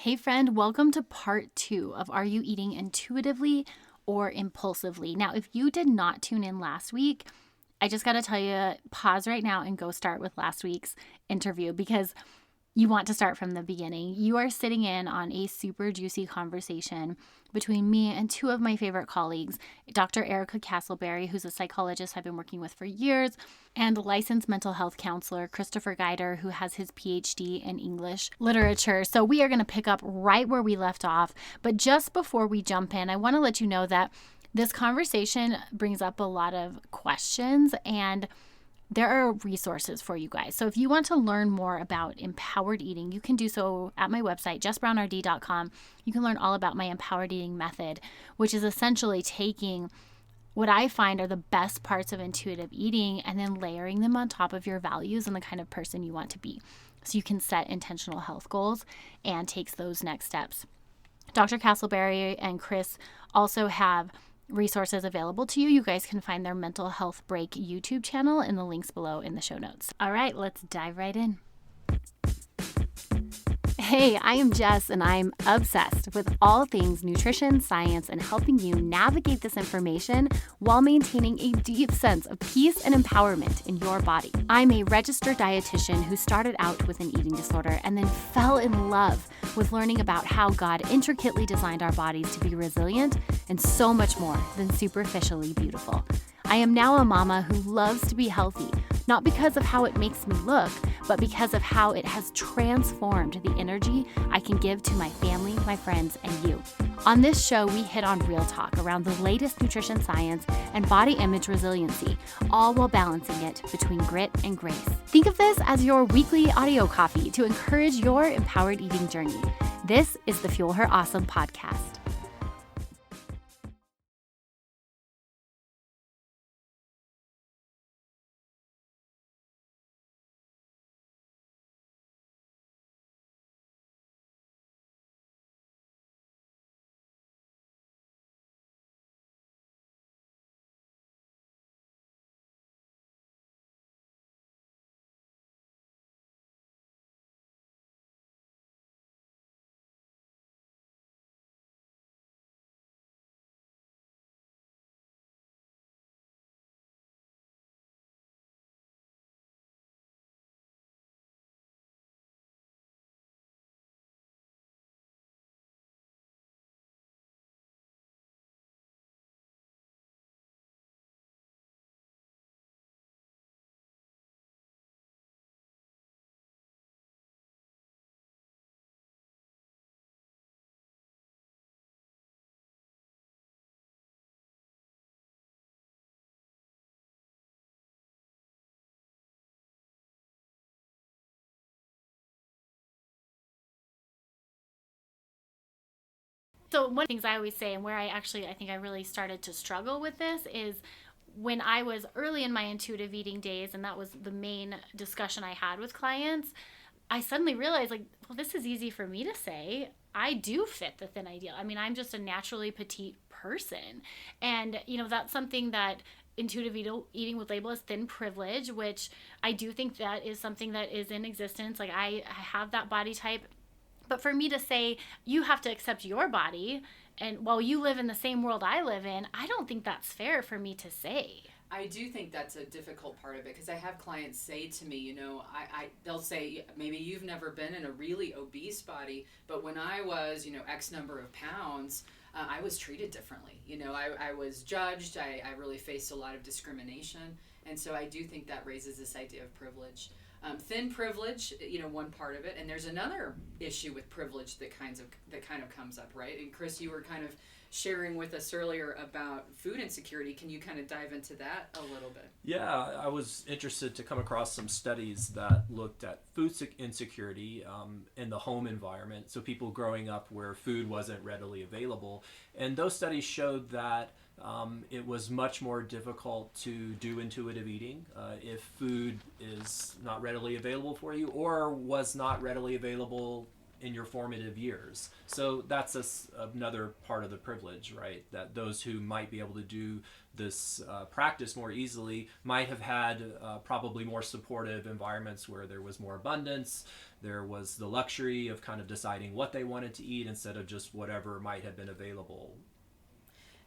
Hey friend, welcome to part 2 of Are You Eating Intuitively or Impulsively? Now, if you did not tune in last week, I just got to tell you, pause right now and go start with last week's interview because you want to start from the beginning. You are sitting in on a super juicy conversation between me and two of my favorite colleagues, Dr. Erica Castleberry, who's a psychologist I've been working with for years, and licensed mental health counselor Christopher Guider, who has his PhD in English literature. So we are going to pick up right where we left off. But just before we jump in, I want to let you know that this conversation brings up a lot of questions, and there are resources for you guys. So if you want to learn more about empowered eating, you can do so at my website, jessbrownrd.com. You can learn all about my empowered eating method, which is essentially taking what I find are the best parts of intuitive eating and then layering them on top of your values and the kind of person you want to be. So you can set intentional health goals and take those next steps. Dr. Castleberry and Chris also have resources available to you. You guys can find their Mental Health Break YouTube channel in the links below in the show notes. All right, let's dive right in. Hey, I am Jess, and I'm obsessed with all things nutrition, science, and helping you navigate this information while maintaining a deep sense of peace and empowerment in your body. I'm a registered dietitian who started out with an eating disorder and then fell in love with learning about how God intricately designed our bodies to be resilient and so much more than superficially beautiful. I am now a mama who loves to be healthy, not because of how it makes me look, but because of how it has transformed the energy I can give to my family, my friends, and you. On this show, we hit on real talk around the latest nutrition science and body image resiliency, all while balancing it between grit and grace. Think of this as your weekly audio coffee to encourage your empowered eating journey. This is the Fuel Her Awesome podcast. So one of the things I always say, and where I think I really started to struggle with this, is when I was early in my intuitive eating days, and that was the main discussion I had with clients, I suddenly realized, like, well, this is easy for me to say. I do fit the thin ideal. I mean, I'm just a naturally petite person. And, that's something that intuitive eating would label as thin privilege, which I do think that is something that is in existence. Like, I have that body type. But for me to say, you have to accept your body, and while you live in the same world I live in, I don't think that's fair for me to say. I do think that's a difficult part of it, because I have clients say to me, they'll say, maybe you've never been in a really obese body, but when I was, X number of pounds, I was treated differently. I was judged. I really faced a lot of discrimination. And so I do think that raises this idea of privilege. Thin privilege, one part of it, and there's another issue with privilege that kind of comes up, right? And Chris, you were kind of sharing with us earlier about food insecurity. Can you kind of dive into that a little bit? Yeah, I was interested to come across some studies that looked at food insecurity in the home environment, so people growing up where food wasn't readily available. And those studies showed that it was much more difficult to do intuitive eating if food is not readily available for you, or was not readily available in your formative years. So that's another part of the privilege, right? That those who might be able to do this practice more easily might have had probably more supportive environments where there was more abundance. There was the luxury of kind of deciding what they wanted to eat instead of just whatever might have been available.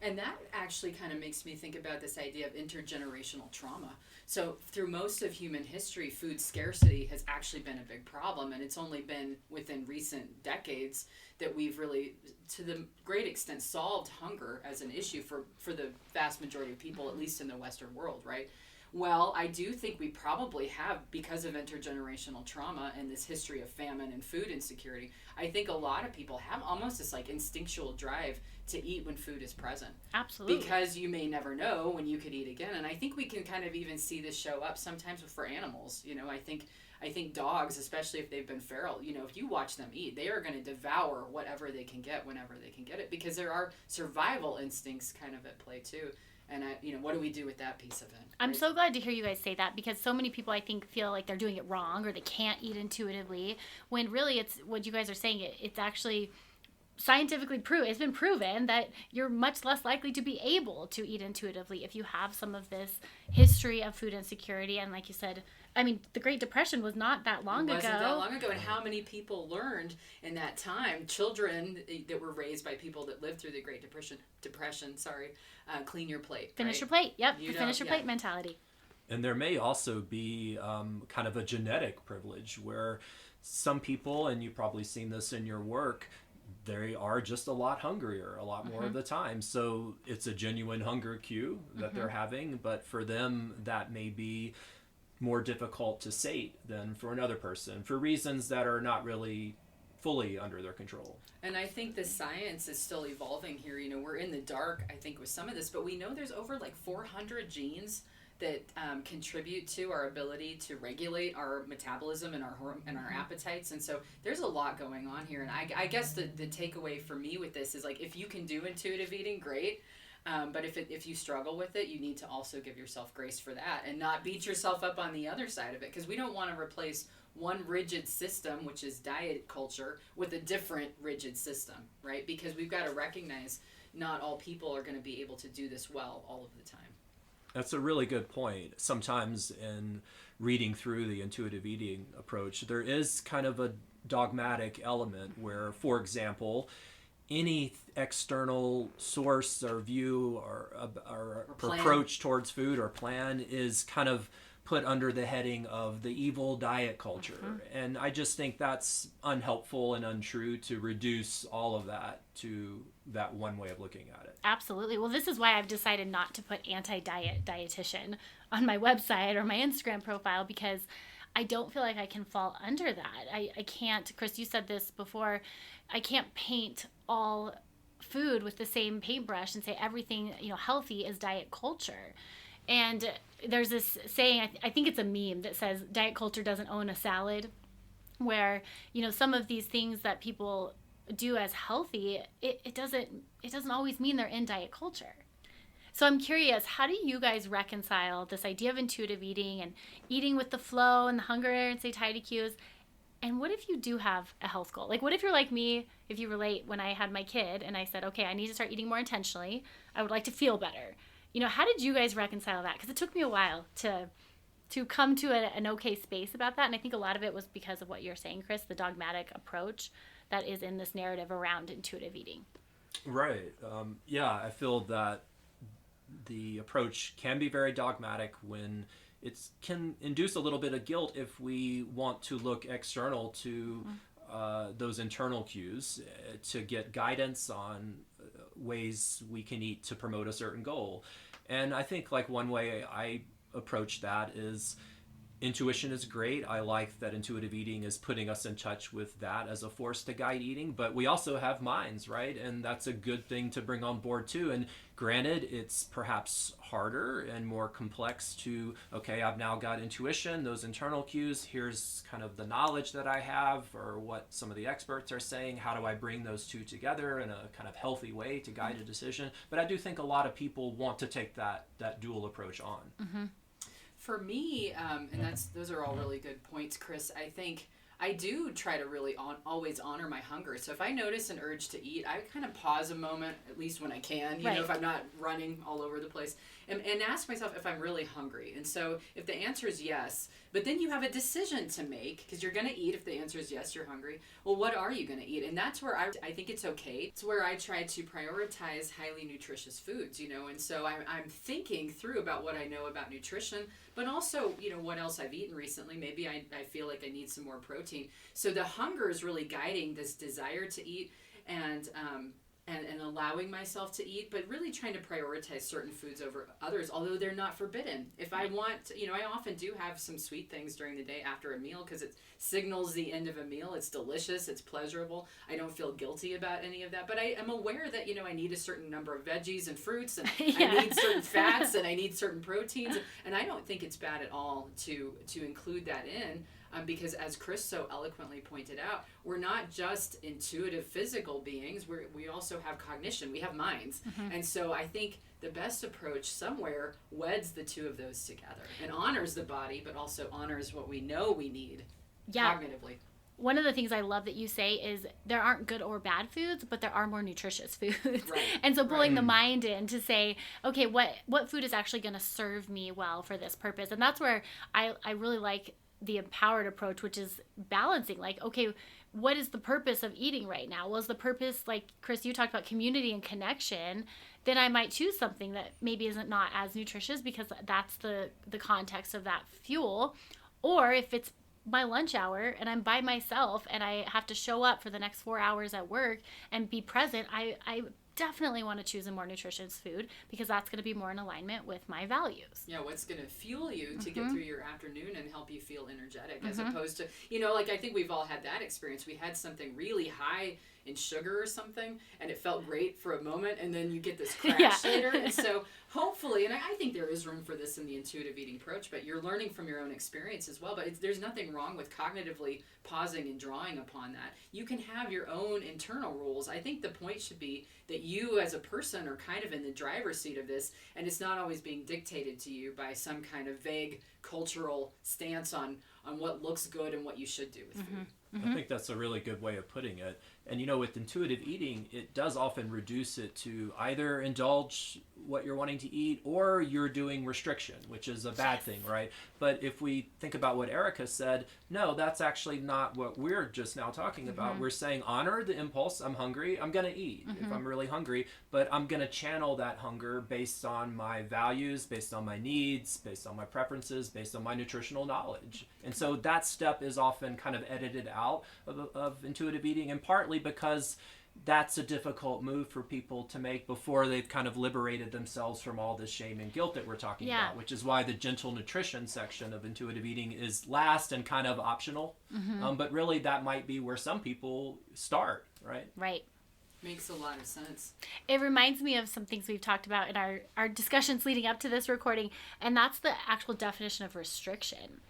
And that actually kind of makes me think about this idea of intergenerational trauma. So through most of human history, food scarcity has actually been a big problem, and it's only been within recent decades that we've really, to the great extent, solved hunger as an issue for the vast majority of people, at least in the Western world, right? Well, I do think we probably have, because of intergenerational trauma and this history of famine and food insecurity, I think a lot of people have almost this like instinctual drive to eat when food is present. Absolutely. Because you may never know when you could eat again. And I think we can kind of even see this show up sometimes for animals. You know, I think dogs, especially if they've been feral, you know, if you watch them eat, they are going to devour whatever they can get whenever they can get it, because there are survival instincts kind of at play too. And, what do we do with that piece of it? Right? I'm so glad to hear you guys say that, because so many people, I think, feel like they're doing it wrong or they can't eat intuitively, when really it's what you guys are saying. It's actually scientifically it's been proven that you're much less likely to be able to eat intuitively if you have some of this history of food insecurity. And like you said, I mean, the Great Depression was not that long ago. It wasn't that long ago. And how many people learned in that time, children that were raised by people that lived through the Great Depression, clean your plate. Finish right? your plate. Yep. The finish your plate mentality. And there may also be kind of a genetic privilege where some people, and you've probably seen this in your work, they are just a lot hungrier a lot more of the time. So it's a genuine hunger cue that they're having, but for them that may be more difficult to sate than for another person for reasons that are not really fully under their control. And I think the science is still evolving here. You know, we're in the dark, I think, with some of this, but we know there's over like 400 genes that contribute to our ability to regulate our metabolism and our appetites. And so there's a lot going on here. And I guess the takeaway for me with this is, like, if you can do intuitive eating, great. But if you struggle with it, you need to also give yourself grace for that and not beat yourself up on the other side of it, because we don't want to replace one rigid system, which is diet culture, with a different rigid system, right? Because we've got to recognize not all people are going to be able to do this well all of the time. That's a really good point. Sometimes in reading through the intuitive eating approach, there is kind of a dogmatic element where, for example, any external source or view or approach towards food or plan is kind of put under the heading of the evil diet culture. And I just think that's unhelpful and untrue to reduce all of that to that one way of looking at it. Absolutely. Well, this is why I've decided not to put anti-diet dietitian on my website or my Instagram profile, because I don't feel like I can fall under that. I can't, Chris, you said this before, I can't paint all food with the same paintbrush and say everything, healthy is diet culture. And there's this saying, I think it's a meme that says diet culture doesn't own a salad, where, some of these things that people do as healthy, it doesn't always mean they're in diet culture. So I'm curious, how do you guys reconcile this idea of intuitive eating and eating with the flow and the hunger and satiety cues? And what if you do have a health goal? Like, what if you're like me, if you relate, when I had my kid and I said, okay, I need to start eating more intentionally. I would like to feel better. How did you guys reconcile that? Because it took me a while to come to an okay space about that. And I think a lot of it was because of what you're saying, Chris, the dogmatic approach that is in this narrative around intuitive eating. Right. I feel that the approach can be very dogmatic when it can induce a little bit of guilt if we want to look external to those internal cues to get guidance on ways we can eat to promote a certain goal. And I think like one way I approach that is intuition is great. I like that intuitive eating is putting us in touch with that as a force to guide eating, but we also have minds, right? And that's a good thing to bring on board too. And granted, it's perhaps harder and more complex to, okay, I've now got intuition, those internal cues, here's kind of the knowledge that I have or what some of the experts are saying, how do I bring those two together in a kind of healthy way to guide a decision? But I do think a lot of people want to take that dual approach on. For me, and those are all really good points, Chris, I think I do try to really always honor my hunger. So if I notice an urge to eat, I kind of pause a moment, at least when I can, you know, if I'm not running all over the place, and ask myself if I'm really hungry. And so if the answer is yes, but then you have a decision to make, because you're going to eat. If the answer is yes, you're hungry. Well, what are you going to eat? And that's where I think it's okay. It's where I try to prioritize highly nutritious foods, you know, and so I'm thinking through about what I know about nutrition, but also, you know, what else I've eaten recently. Maybe I feel like I need some more protein. So the hunger is really guiding this desire to eat, and allowing myself to eat, but really trying to prioritize certain foods over others, although they're not forbidden. If I want, you know, I often do have some sweet things during the day after a meal because it signals the end of a meal. It's delicious. It's pleasurable. I don't feel guilty about any of that, but I am aware that, you know, I need a certain number of veggies and fruits, and I need certain fats, and I need certain proteins, and I don't think it's bad at all to include that in. Because as Chris so eloquently pointed out, we're not just intuitive physical beings, we also have cognition, we have minds. And so I think the best approach somewhere weds the two of those together and honors the body, but also honors what we know we need cognitively. One of the things I love that you say is there aren't good or bad foods, but there are more nutritious foods. Right. And so pulling the mind in to say, okay, what food is actually going to serve me well for this purpose? And that's where I really like the empowered approach, which is balancing, like, okay, what is the purpose of eating right now? Well, is the purpose, like Chris, you talked about community and connection, then I might choose something that maybe isn't not as nutritious because that's the context of that fuel. Or if it's my lunch hour and I'm by myself and I have to show up for the next 4 hours at work and be present, I definitely want to choose a more nutritious food because that's going to be more in alignment with my values. Yeah, what's going to fuel you to get through your afternoon and help you feel energetic, as opposed to, you know, like I think we've all had that experience. We had something really high in sugar or something and it felt great for a moment, and then you get this crash later. And so hopefully, and I think there is room for this in the intuitive eating approach, but you're learning from your own experience as well. But there's nothing wrong with cognitively pausing and drawing upon that. You can have your own internal rules. I think the point should be that you as a person are kind of in the driver's seat of this, and it's not always being dictated to you by some kind of vague cultural stance on what looks good and what you should do with food. I think that's a really good way of putting it. And, you know, with intuitive eating, it does often reduce it to either indulge what you're wanting to eat or you're doing restriction, which is a bad thing, right? But if we think about what Erica said, no, that's actually not what we're just now talking about. We're saying honor the impulse. I'm hungry. I'm going to eat if I'm really hungry, but I'm going to channel that hunger based on my values, based on my needs, based on my preferences, based on my nutritional knowledge. And so that step is often kind of edited out of intuitive eating, and partly because that's a difficult move for people to make before they've kind of liberated themselves from all this shame and guilt that we're talking about, which is why the gentle nutrition section of intuitive eating is last and kind of optional. But really that might be where some people start, right? Right. Makes a lot of sense. It reminds me of some things we've talked about in our discussions leading up to this recording, and that's the actual definition of restriction.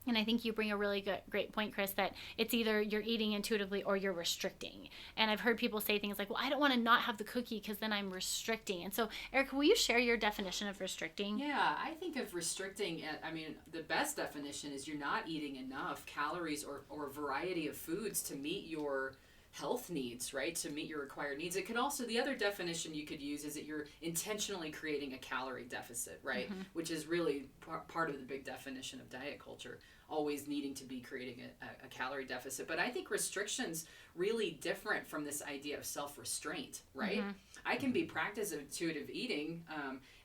And I think you bring a really great point, Chris, that it's either you're eating intuitively or you're restricting. And I've heard people say things like, well, I don't want to not have the cookie because then I'm restricting. And so, Erica, will you share your definition of restricting? Yeah, I think of restricting, I mean, the best definition is you're not eating enough calories or variety of foods to meet your health needs, right? To meet your required needs. It could also, the other definition you could use is that you're intentionally creating a calorie deficit, right? Which is really part of the big definition of diet culture, always needing to be creating a calorie deficit. But I think restriction's really different from this idea of self-restraint, right? I can be practice intuitive eating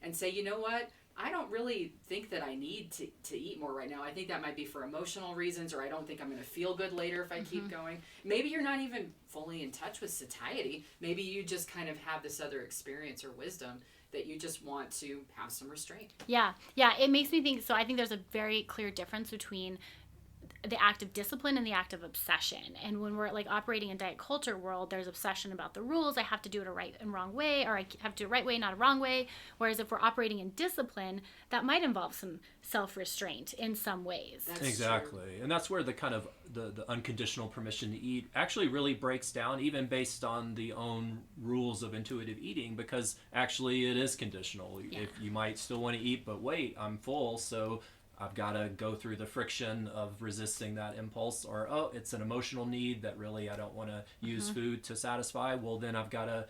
and say, you know what? I don't really think that I need to eat more right now. I think that might be for emotional reasons, or I don't think I'm going to feel good later if I keep going. Maybe you're not even fully in touch with satiety. Maybe you just kind of have this other experience or wisdom that you just want to have some restraint. Yeah, it makes me think, so I think there's a very clear difference between the act of discipline and the act of obsession. And when we're like operating in diet culture world, there's obsession about the rules. I have to do it a right and wrong way, or I have to do it right way, not a wrong way. Whereas if we're operating in discipline, that might involve some self-restraint in some ways. That's exactly. True. And that's where the kind of the unconditional permission to eat actually really breaks down, even based on the own rules of intuitive eating, because actually it is conditional. If you might still want to eat, but wait, I'm full, so I've got to go through the friction of resisting that impulse, or, oh, it's an emotional need that really I don't want to use food to satisfy. Well, then I've got to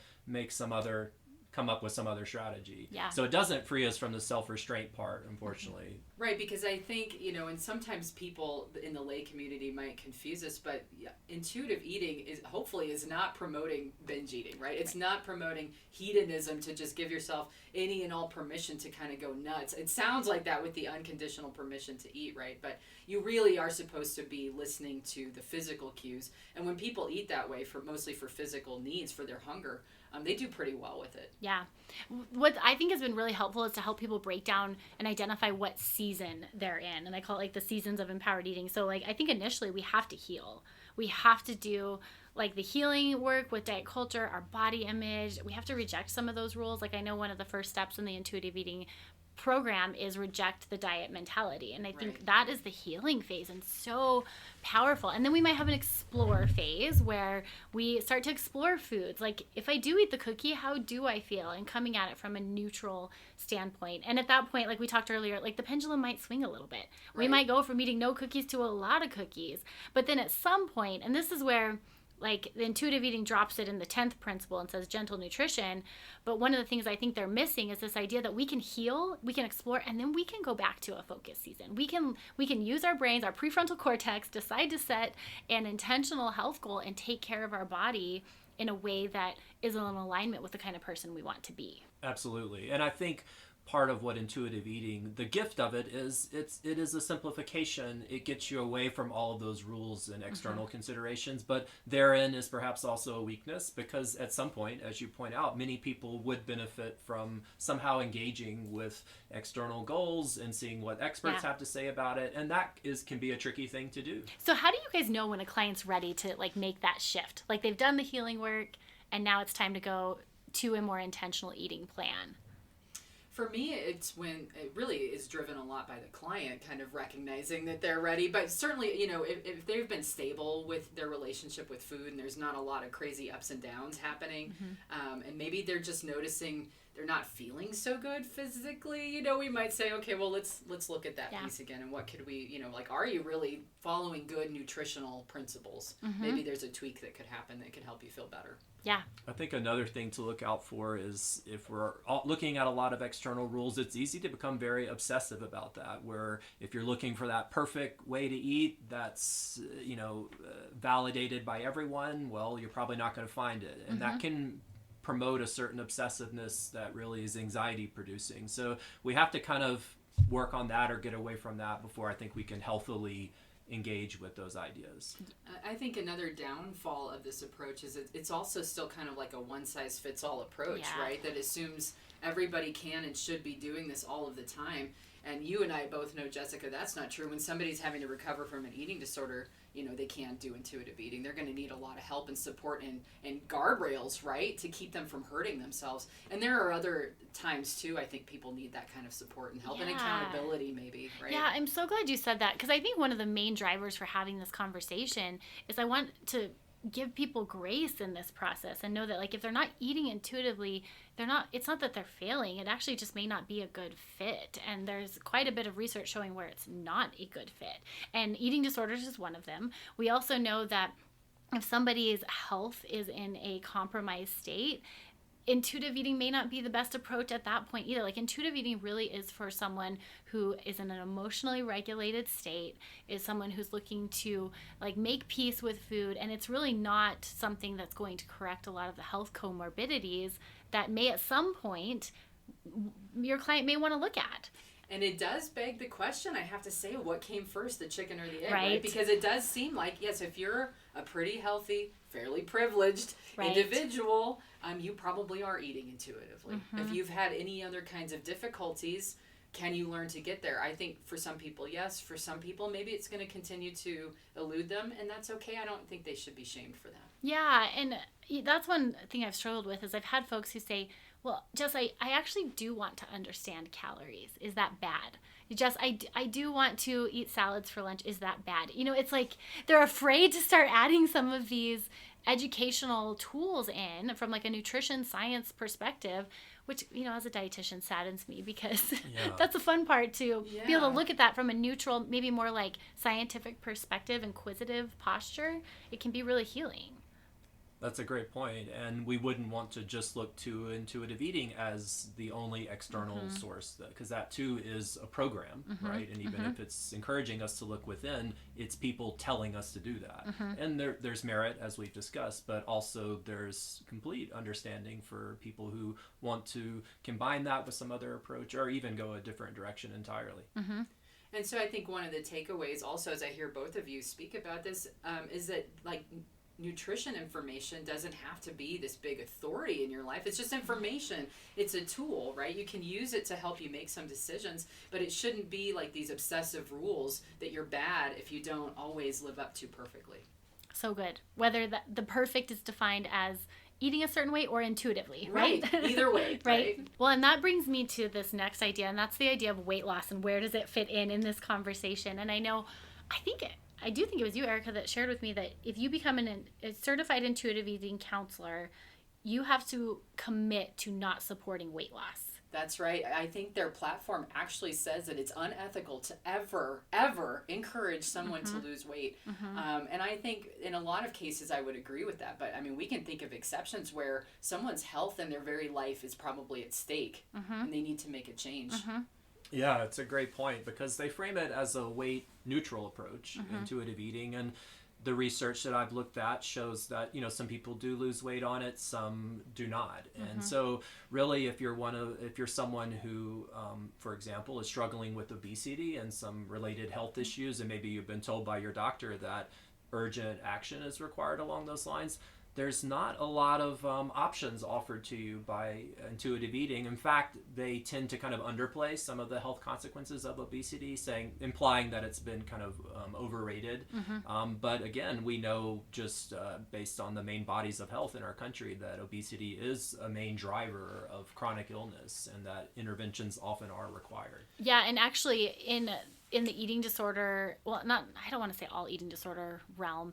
come up with some other strategy. Yeah. So it doesn't free us from the self-restraint part, unfortunately. Right, because I think, and sometimes people in the lay community might confuse us, but intuitive eating is not promoting binge eating, right? It's not promoting hedonism to just give yourself any and all permission to kind of go nuts. It sounds like that with the unconditional permission to eat, right? But you really are supposed to be listening to the physical cues. And when people eat that way, mostly for physical needs, for their hunger, they do pretty well with it. Yeah. What I think has been really helpful is to help people break down and identify what season they're in. And I call it like the seasons of empowered eating. So like, I think initially we have to heal. We have to do like the healing work with diet culture, our body image. We have to reject some of those rules. Like I know one of the first steps in the intuitive eating program is reject the diet mentality, and I think that is the healing phase and so powerful. And then we might have an explore phase where we start to explore foods, like if I do eat the cookie, how do I feel, and coming at it from a neutral standpoint. And at that point, like we talked earlier, like the pendulum might swing a little bit. We might go from eating no cookies to a lot of cookies, but then at some point, and this is where like the intuitive eating drops it in the 10th principle and says gentle nutrition. But one of the things I think they're missing is this idea that we can heal, we can explore, and then we can go back to a focus season. We can use our brains, our prefrontal cortex, decide to set an intentional health goal and take care of our body in a way that is in alignment with the kind of person we want to be. Absolutely. And I think part of what intuitive eating, the gift of it is it is a simplification. It gets you away from all of those rules and external considerations, but therein is perhaps also a weakness, because at some point, as you point out, many people would benefit from somehow engaging with external goals and seeing what experts have to say about it, and that can be a tricky thing to do. So how do you guys know when a client's ready to like make that shift? Like they've done the healing work and now it's time to go to a more intentional eating plan? For me, it's when it really is driven a lot by the client kind of recognizing that they're ready. But certainly, if they've been stable with their relationship with food and there's not a lot of crazy ups and downs happening, and maybe they're just noticing they're not feeling so good physically, we might say, okay, well, let's look at that piece again. And what could we, are you really following good nutritional principles? Maybe there's a tweak that could happen that could help you feel better. Yeah. I think another thing to look out for is if we're looking at a lot of external rules, it's easy to become very obsessive about that, where if you're looking for that perfect way to eat that's, validated by everyone, well, you're probably not going to find it. And that can promote a certain obsessiveness that really is anxiety producing. So we have to kind of work on that or get away from that before I think we can healthily engage with those ideas. I think another downfall of this approach is it's also still kind of like a one-size-fits-all approach, right? That assumes everybody can and should be doing this all of the time. And you and I both know, Jessica, that's not true. When somebody's having to recover from an eating disorder, they can't do intuitive eating. They're going to need a lot of help and support and guardrails, right, to keep them from hurting themselves. And there are other times, too, I think people need that kind of support and help and accountability, maybe, right? Yeah, I'm so glad you said that, because I think one of the main drivers for having this conversation is I want to give people grace in this process and know that, like, if they're not eating intuitively, it's not that they're failing. It actually just may not be a good fit. And there's quite a bit of research showing where it's not a good fit. And eating disorders is one of them. We also know that if somebody's health is in a compromised state, intuitive eating may not be the best approach at that point either. Like, intuitive eating really is for someone who is in an emotionally regulated state, is someone who's looking to like make peace with food, and it's really not something that's going to correct a lot of the health comorbidities that may at some point your client may want to look at. And it does beg the question, I have to say, what came first, the chicken or the egg, right? Because it does seem like, yes, if you're a pretty healthy, fairly privileged individual, you probably are eating intuitively. If you've had any other kinds of difficulties, can you learn to get there? I think for some people, yes. For some people, maybe it's going to continue to elude them, and that's okay. I don't think they should be shamed for that. Yeah, and that's one thing I've struggled with is I've had folks who say, Well, Jess, I actually do want to understand calories. Is that bad? Jess, I do want to eat salads for lunch. Is that bad? It's like they're afraid to start adding some of these educational tools in from like a nutrition science perspective, which, as a dietitian saddens me because that's a fun part to be able to look at that from a neutral, maybe more like scientific perspective, inquisitive posture. It can be really healing. That's a great point, and we wouldn't want to just look to intuitive eating as the only external source, because that too is a program, right? And even if it's encouraging us to look within, it's people telling us to do that. And there's merit, as we've discussed, but also there's complete understanding for people who want to combine that with some other approach or even go a different direction entirely. And so I think one of the takeaways also, as I hear both of you speak about this, is that like nutrition information doesn't have to be this big authority in your life. It's just information. It's a tool, right? You can use it to help you make some decisions, but it shouldn't be like these obsessive rules that you're bad if you don't always live up to perfectly. So good. Whether the perfect is defined as eating a certain way or intuitively, right? Either way, right? Well, and that brings me to this next idea, and that's the idea of weight loss and where does it fit in this conversation. And I do think it was you, Erica, that shared with me that if you become a certified intuitive eating counselor, you have to commit to not supporting weight loss. That's right. I think their platform actually says that it's unethical to ever encourage someone to lose weight. And I think in a lot of cases I would agree with that. But I mean, we can think of exceptions where someone's health and their very life is probably at stake and they need to make a change. Yeah, it's a great point because they frame it as a weight neutral approach, intuitive eating, and the research that I've looked at shows that, some people do lose weight on it, some do not. And so really if you're someone who, for example, is struggling with obesity and some related health issues, and maybe you've been told by your doctor that urgent action is required along those lines, there's not a lot of options offered to you by intuitive eating. In fact, they tend to kind of underplay some of the health consequences of obesity, implying that it's been kind of overrated. But again, we know just based on the main bodies of health in our country that obesity is a main driver of chronic illness and that interventions often are required. Yeah, and actually in the eating disorder, I don't want to say all eating disorder realm,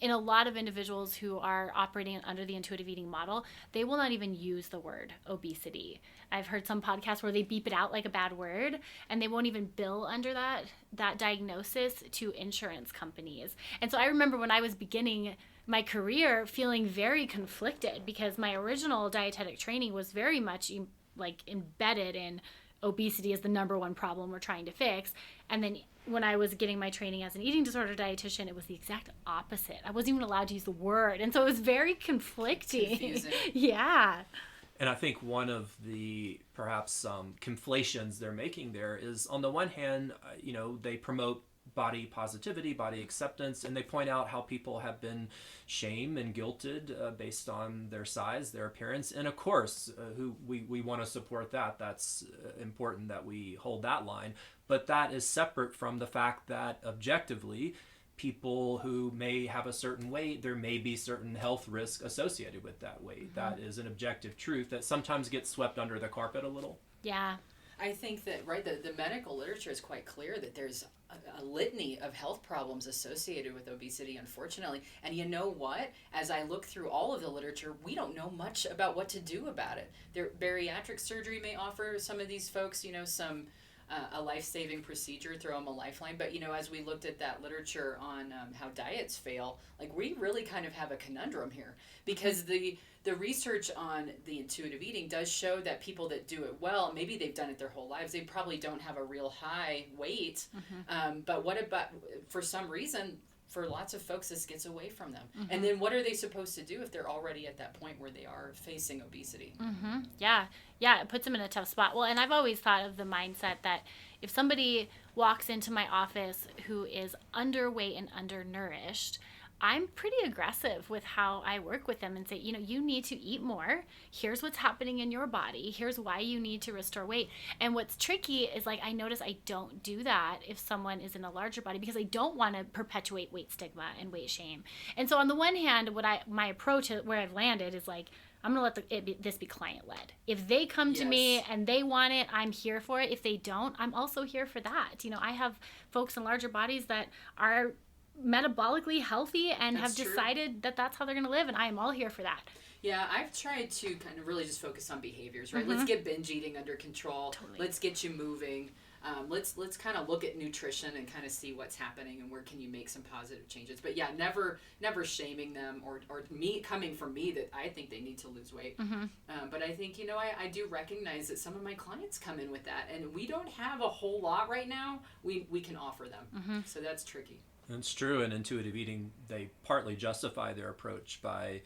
in a lot of individuals who are operating under the intuitive eating model, they will not even use the word obesity. I've heard some podcasts where they beep it out like a bad word, and they won't even bill under that diagnosis to insurance companies. And so I remember when I was beginning my career feeling very conflicted because my original dietetic training was very much like embedded in obesity as the number one problem we're trying to fix. And then when I was getting my training as an eating disorder dietitian, it was the exact opposite. I wasn't even allowed to use the word. And so it was very conflicting. Confusing. Yeah. And I think one of the perhaps conflations they're making there is, on the one hand, they promote body positivity, body acceptance, and they point out how people have been shamed and guilted based on their size, their appearance, and of course, we want to support that. That's important that we hold that line, but that is separate from the fact that objectively, people who may have a certain weight, there may be certain health risk associated with that weight. That is an objective truth that sometimes gets swept under the carpet a little. Yeah. I think that, the medical literature is quite clear that there's a litany of health problems associated with obesity, unfortunately. And you know what? As I look through all of the literature, we don't know much about what to do about it. Bariatric surgery may offer some of these folks, a life-saving procedure, throw them a lifeline. But, as we looked at that literature on how diets fail, we really kind of have a conundrum here because the research on the intuitive eating does show that people that do it well, maybe they've done it their whole lives, they probably don't have a real high weight. But what about, for some reason, for lots of folks, this gets away from them. And then what are they supposed to do if they're already at that point where they are facing obesity? Yeah, it puts them in a tough spot. Well, and I've always thought of the mindset that if somebody walks into my office who is underweight and undernourished, I'm pretty aggressive with how I work with them and say, you need to eat more. Here's what's happening in your body. Here's why you need to restore weight. And what's tricky is I notice I don't do that if someone is in a larger body because I don't want to perpetuate weight stigma and weight shame. And so on the one hand, my approach where I've landed is I'm going to let this be client led. If they come to me and they want it, I'm here for it. If they don't, I'm also here for that. You know, I have folks in larger bodies that are metabolically healthy and have decided that that's how they're going to live, and I am all here for that. Yeah, I've tried to kind of really just focus on behaviors, right? Let's get binge eating under control. Totally. Let's get you moving. Let's kind of look at nutrition and kind of see what's happening and where can you make some positive changes. But yeah, never shaming them or me coming from me that I think they need to lose weight. But I think, you know, I do recognize that some of my clients come in with that, and we don't have a whole lot right now we can offer them. So that's tricky. It's true. In intuitive eating, they partly justify their approach by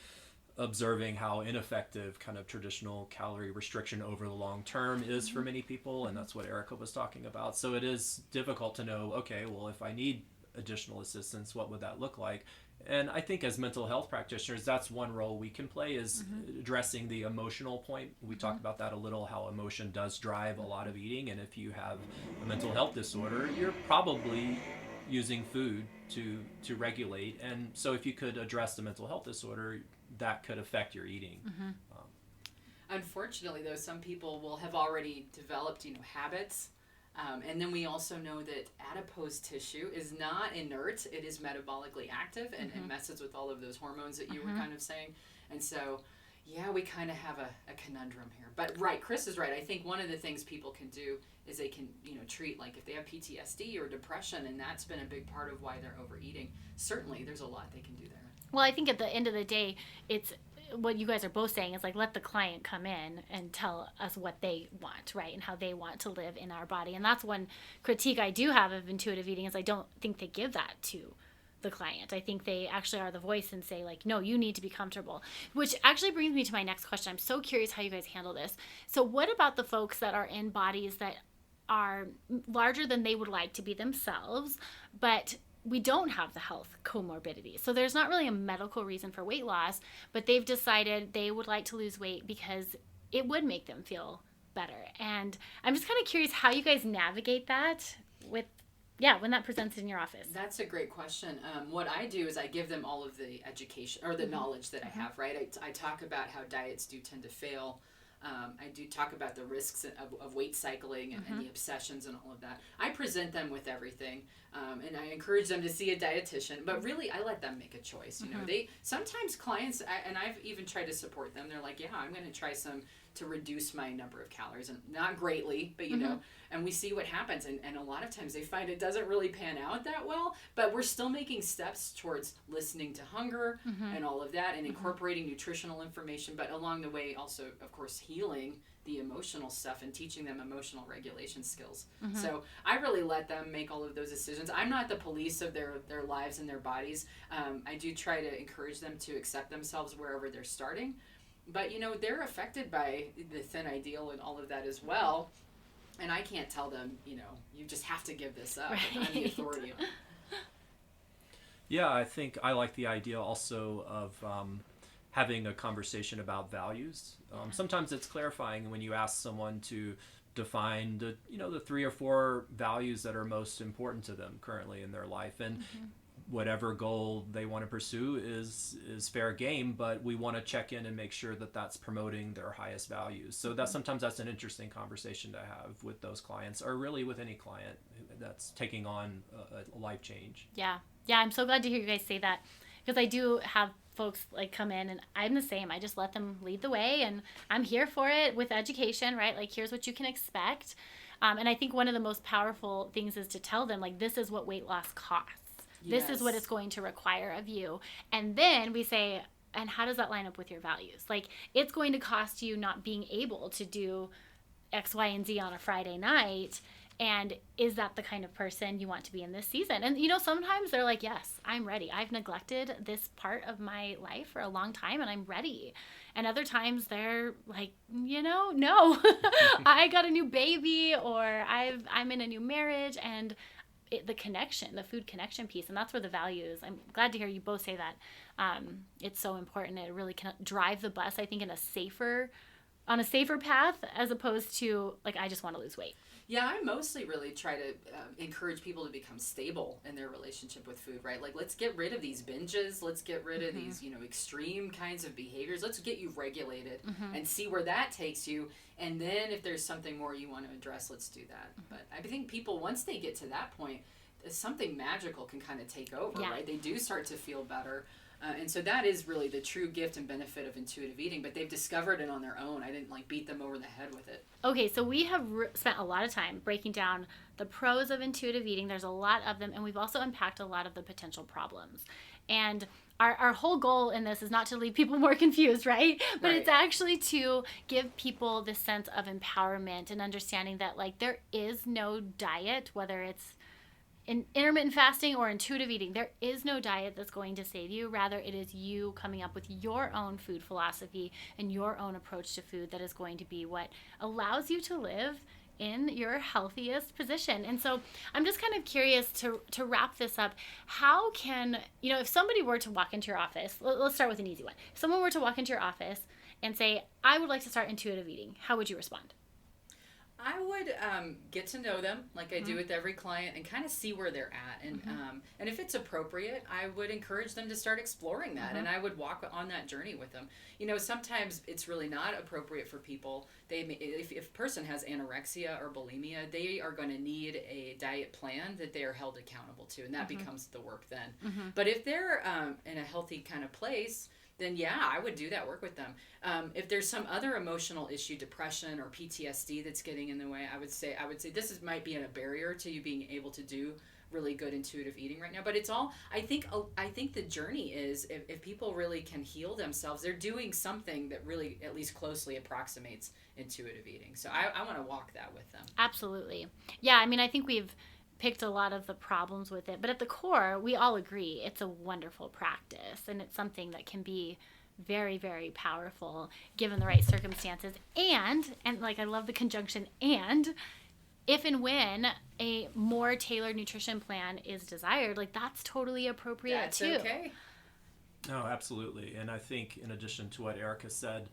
observing how ineffective kind of traditional calorie restriction over the long term is for many people, and that's what Erica was talking about. So it is difficult to know, okay, well, if I need additional assistance, what would that look like? And I think as mental health practitioners, that's one role we can play, is addressing the emotional point. We talked about that a little, how emotion does drive a lot of eating, and if you have a mental health disorder, you're probably using food to regulate. And so if you could address the mental health disorder, that could affect your eating. Unfortunately, though, some people will have already developed, you know, habits. And then we also know that adipose tissue is not inert. It is metabolically active and messes with all of those hormones that you were kind of saying. And so, yeah, we kind of have a conundrum here. But right, Chris is right. I think one of the things people can do is they can, you know, treat, like if they have PTSD or depression, and that's been a big part of why they're overeating. Certainly, there's a lot they can do there. Well, I think at the end of the day, it's what you guys are both saying is like, let the client come in and tell us what they want, right? And how they want to live in our body. And that's one critique I do have of intuitive eating, is I don't think they give that to the client. I think they actually are the voice and say, like, no, you need to be comfortable, which actually brings me to my next question. I'm so curious how you guys handle this. So what about the folks that are in bodies that are larger than they would like to be themselves, but we don't have the health comorbidity? So there's not really a medical reason for weight loss, but they've decided they would like to lose weight because it would make them feel better. And I'm just kind of curious how you guys navigate that with, when that presents in your office. That's a great question. What I do is I give them all of the education or the knowledge that I have, right? I talk about how diets do tend to fail. I do talk about the risks of weight cycling and the obsessions and all of that. I present them with everything, and I encourage them to see a dietitian. But really, I let them make a choice. You know, they sometimes clients, and I've even tried to support them. They're like, "Yeah, I'm going to try some to reduce my number of calories, and not greatly, but you know." And we see what happens, and a lot of times they find it doesn't really pan out that well. But we're still making steps towards listening to hunger and all of that, and incorporating nutritional information. But along the way, also, of course, healing the emotional stuff and teaching them emotional regulation skills. So I really let them make all of those decisions. I'm not the police of their lives and their bodies. I do try to encourage them to accept themselves wherever they're starting. But, you know, they're affected by the thin ideal and all of that as well. And I can't tell them, you know, you just have to give this up. Right. I'm the authority on it. Yeah, I think I like the idea also of having a conversation about values. Sometimes it's clarifying when you ask someone to define the 3 or 4 values that are most important to them currently in their life, and whatever goal they want to pursue is fair game, but we want to check in and make sure that that's promoting their highest values. So sometimes that's an interesting conversation to have with those clients, or really with any client that's taking on a life change. Yeah, I'm so glad to hear you guys say that, because I do have folks like come in, and I'm the same. I just let them lead the way, and I'm here for it with education, right? Like, here's what you can expect. And I think one of the most powerful things is to tell them, like, this is what weight loss costs. This is what it's going to require of you. And then we say, and how does that line up with your values? Like, it's going to cost you not being able to do X, Y, and Z on a Friday night. And is that the kind of person you want to be in this season? And, you know, sometimes they're like, yes, I'm ready. I've neglected this part of my life for a long time, and I'm ready. And other times they're like, you know, no, I got a new baby, or I'm in a new marriage, and the connection, the food connection piece, and that's where the value is. I'm glad to hear you both say that. It's so important. It really can drive the bus, I think, on a safer path, as opposed to, like, I just want to lose weight. Yeah, I mostly really try to encourage people to become stable in their relationship with food, right? Like, let's get rid of these binges. Let's get rid of these, extreme kinds of behaviors. Let's get you regulated and see where that takes you. And then if there's something more you want to address, let's do that. But I think people, once they get to that point, something magical can kind of take over, right? They do start to feel better. And so that is really the true gift and benefit of intuitive eating, but they've discovered it on their own. I didn't beat them over the head with it. Okay, so we have spent a lot of time breaking down the pros of intuitive eating. There's a lot of them, and we've also unpacked a lot of the potential problems. And our whole goal in this is not to leave people more confused, right? But it's actually to give people this sense of empowerment and understanding that, like, there is no diet, whether it's in intermittent fasting or intuitive eating, there is no diet that's going to save you. Rather, it is you coming up with your own food philosophy and your own approach to food that is going to be what allows you to live in your healthiest position. And so I'm just kind of curious to wrap this up. How can, if somebody were to walk into your office, let's start with an easy one. If someone were to walk into your office and say, I would like to start intuitive eating, how would you respond? I would get to know them like I do with every client and kind of see where they're at. And if it's appropriate, I would encourage them to start exploring that. And I would walk on that journey with them. Sometimes it's really not appropriate for people. If a person has anorexia or bulimia, they are going to need a diet plan that they are held accountable to. And that becomes the work then. But if they're in a healthy kind of place, then I would do that work with them. If there's some other emotional issue, depression or PTSD that's getting in the way, I would say this might be a barrier to you being able to do really good intuitive eating right now. But it's all, I think the journey is, if people really can heal themselves, they're doing something that really at least closely approximates intuitive eating. So I want to walk that with them. Absolutely. Yeah, I think we've picked a lot of the problems with it, but at the core we all agree it's a wonderful practice, and it's something that can be very, very powerful given the right circumstances, and like, I love the conjunction, and if and when a more tailored nutrition plan is desired, like, that's totally appropriate. That's too. Okay. No, absolutely. And I think, in addition to what Erica said,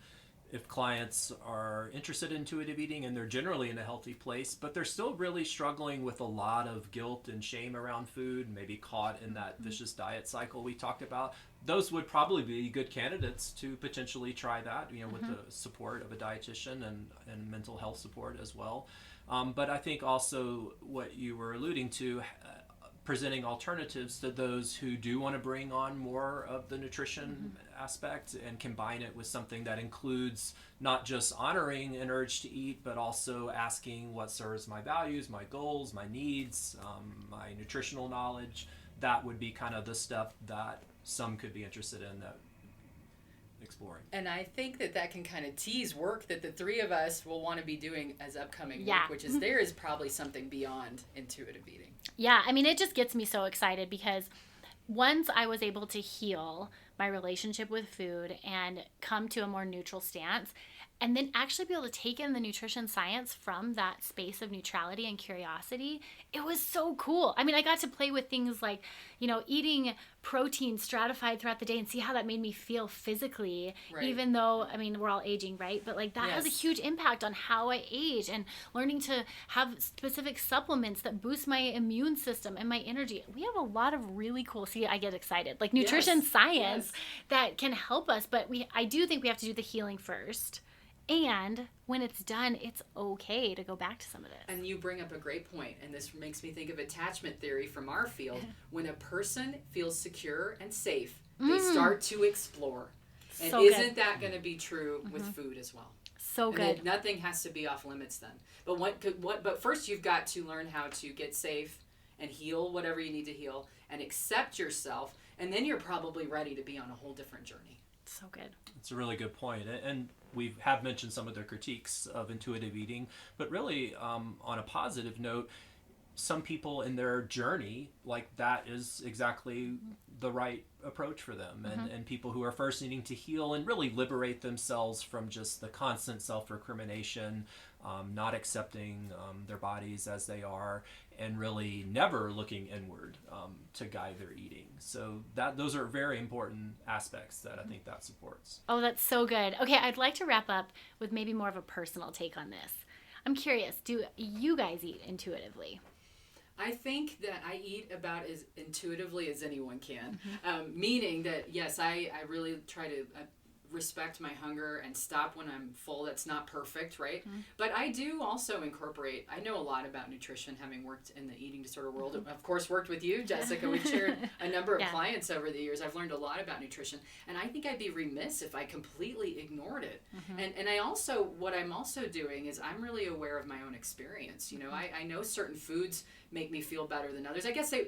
if clients are interested in intuitive eating and they're generally in a healthy place, but they're still really struggling with a lot of guilt and shame around food, maybe caught in that vicious diet cycle we talked about, those would probably be good candidates to potentially try that, with the support of a dietitian and mental health support as well. But I think also what you were alluding to, presenting alternatives to those who do want to bring on more of the nutrition aspect and combine it with something that includes not just honoring an urge to eat, but also asking what serves my values, my goals, my needs, my nutritional knowledge. That would be kind of the stuff that some could be interested in, that exploring. And I think that can kind of tease work that the three of us will want to be doing as upcoming work, which is there is probably something beyond intuitive eating. Yeah, it just gets me so excited, because once I was able to heal my relationship with food and come to a more neutral stance, and then actually be able to take in the nutrition science from that space of neutrality and curiosity, it was so cool. I got to play with things like, eating protein stratified throughout the day and see how that made me feel physically, even though, we're all aging, right? But like, that has a huge impact on how I age, and learning to have specific supplements that boost my immune system and my energy. We have a lot of really cool, I get excited, like nutrition science that can help us, but I do think we have to do the healing first. And when it's done, it's okay to go back to some of this. And you bring up a great point, and this makes me think of attachment theory from our field. When a person feels secure and safe, they start to explore. And isn't that going to be true with food as well? So good. And nothing has to be off limits then. But first you've got to learn how to get safe and heal whatever you need to heal and accept yourself, and then you're probably ready to be on a whole different journey. So good. It's a really good point. And we have mentioned some of the critiques of intuitive eating, but really, on a positive note, some people in their journey, like, that is exactly the right approach for them. And people who are first needing to heal and really liberate themselves from just the constant self-recrimination, not accepting their bodies as they are, and really never looking inward to guide their eating. So those are very important aspects that I think that supports. Oh, that's so good. Okay, I'd like to wrap up with maybe more of a personal take on this. I'm curious, do you guys eat intuitively? I think that I eat about as intuitively as anyone can, meaning that, yes, I really try to respect my hunger and stop when I'm full. That's not perfect, right? But I do also incorporate, I know a lot about nutrition, having worked in the eating disorder world. Of course, worked with you, Jessica. We've shared a number of clients over the years. I've learned a lot about nutrition. And I think I'd be remiss if I completely ignored it. And I also, what I'm also doing is I'm really aware of my own experience. You know, I know certain foods make me feel better than others. I guess I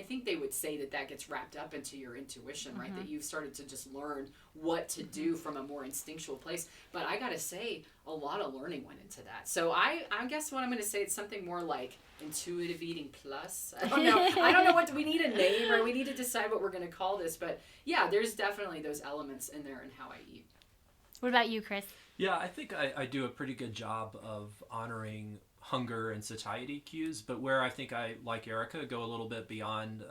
think they would say that gets wrapped up into your intuition, right? That you've started to just learn what to do from a more instinctual place. But I gotta say, a lot of learning went into that. So I guess what I'm gonna say, it's something more like intuitive eating plus. I don't know. I don't know what we need a name, or we need to decide what we're gonna call this. But yeah, there's definitely those elements in there in how I eat. What about you, Chris? Yeah, I think I do a pretty good job of honoring hunger and satiety cues, but where I think I, like Erica, go a little bit beyond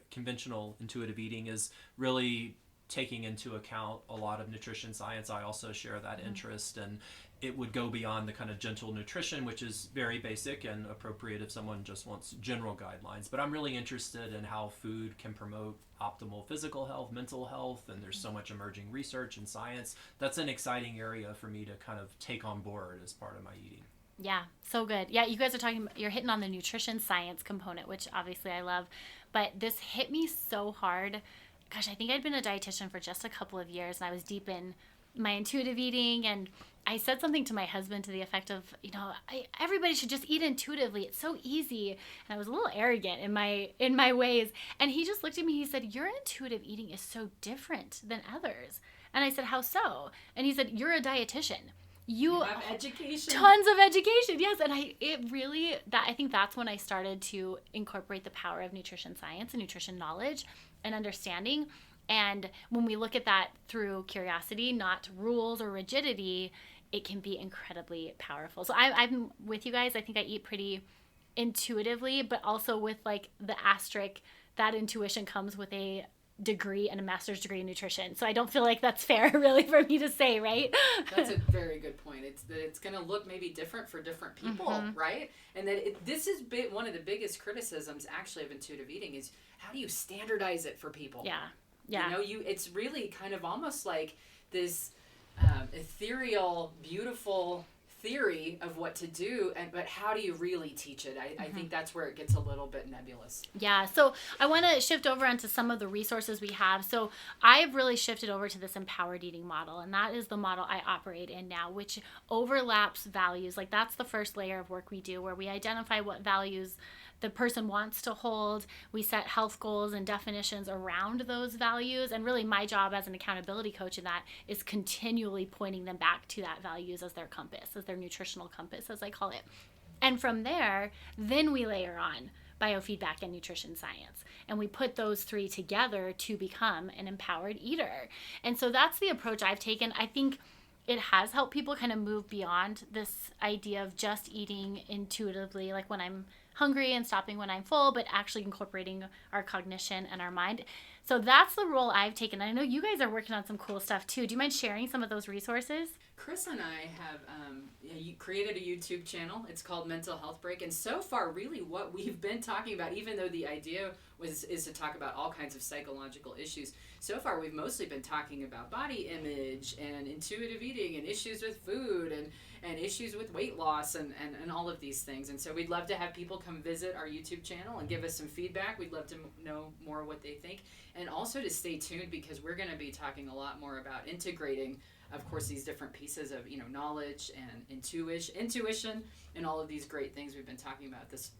conventional intuitive eating is really taking into account a lot of nutrition science. I also share that interest, and it would go beyond the kind of gentle nutrition, which is very basic and appropriate if someone just wants general guidelines. But I'm really interested in how food can promote optimal physical health, mental health, and there's so much emerging research and science. That's an exciting area for me to kind of take on board as part of my eating. Yeah, so good. Yeah, you guys are you're hitting on the nutrition science component, which obviously I love, but this hit me so hard. Gosh, I think I'd been a dietitian for just a couple of years, and I was deep in my intuitive eating, and I said something to my husband to the effect of, you know, everybody should just eat intuitively. It's so easy. And I was a little arrogant in my ways, and he just looked at me, he said, "Your intuitive eating is so different than others." And I said, "How so?" And he said, "You're a dietitian. You have education." Tons of education, yes. And I think that's when I started to incorporate the power of nutrition science and nutrition knowledge and understanding. And when we look at that through curiosity, not rules or rigidity, it can be incredibly powerful. So I'm with you guys. I think I eat pretty intuitively, but also with like the asterisk that intuition comes with a degree and a master's degree in nutrition. So I don't feel like that's fair really for me to say, right? That's a very good point. It's going to look maybe different for different people, right? And that this is one of the biggest criticisms actually of intuitive eating is how do you standardize it for people? Yeah. Yeah. You know, it's really kind of almost like this ethereal, beautiful theory of what to do, but how do you really teach it? I think that's where it gets a little bit nebulous. Yeah, so I want to shift over onto some of the resources we have. So I've really shifted over to this empowered eating model, and that is the model I operate in now, which overlaps values. Like that's the first layer of work we do, where we identify what values the person wants to hold. We set health goals and definitions around those values. And really my job as an accountability coach in that is continually pointing them back to that values as their compass, as their nutritional compass, as I call it. And from there, then we layer on biofeedback and nutrition science. And we put those three together to become an empowered eater. And so that's the approach I've taken. I think it has helped people kind of move beyond this idea of just eating intuitively, like when I'm hungry and stopping when I'm full, but actually incorporating our cognition and our mind. So that's the role I've taken. I know you guys are working on some cool stuff too. Do you mind sharing some of those resources? Chris and I have created a YouTube channel. It's called Mental Health Break. And so far, really what we've been talking about, even though the idea is to talk about all kinds of psychological issues, so far we've mostly been talking about body image and intuitive eating and issues with food and issues with weight loss and all of these things. And so we'd love to have people come visit our YouTube channel and give us some feedback. We'd love to know more what they think. And also to stay tuned, because we're going to be talking a lot more about integrating, of course, these different pieces of, knowledge and intuition and all of these great things we've been talking about this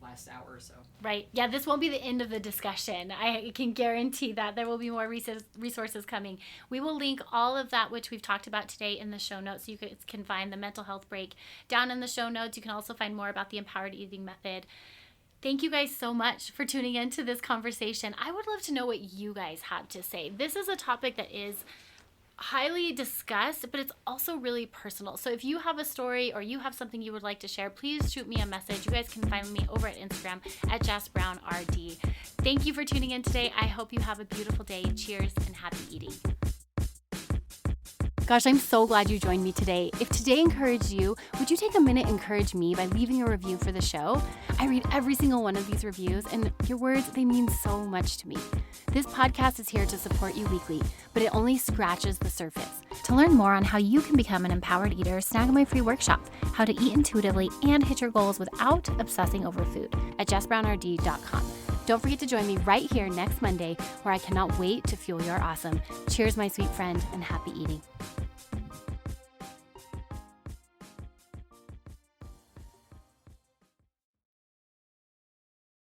last hour or so. Right. Yeah, this won't be the end of the discussion. I can guarantee that there will be more resources coming. We will link all of that which we've talked about today in the show notes. You can find the Mental Health Break down in the show notes. You can also find more about the Empowered Eating Method. Thank you guys so much for tuning into this conversation. I would love to know what you guys have to say. This is a topic that is highly discussed, but it's also really personal. So if you have a story or you have something you would like to share, please shoot me a message. You guys can find me over at Instagram at JessBrownRD. Thank you for tuning in today. I hope you have a beautiful day. Cheers and happy eating. Gosh, I'm so glad you joined me today. If today encouraged you, would you take a minute and encourage me by leaving a review for the show? I read every single one of these reviews, and your words, they mean so much to me. This podcast is here to support you weekly, but it only scratches the surface. To learn more on how you can become an empowered eater, snag my free workshop, How to Eat Intuitively and Hit Your Goals Without Obsessing Over Food, at jessbrownrd.com. Don't forget to join me right here next Monday, where I cannot wait to fuel your awesome. Cheers, my sweet friend, and happy eating.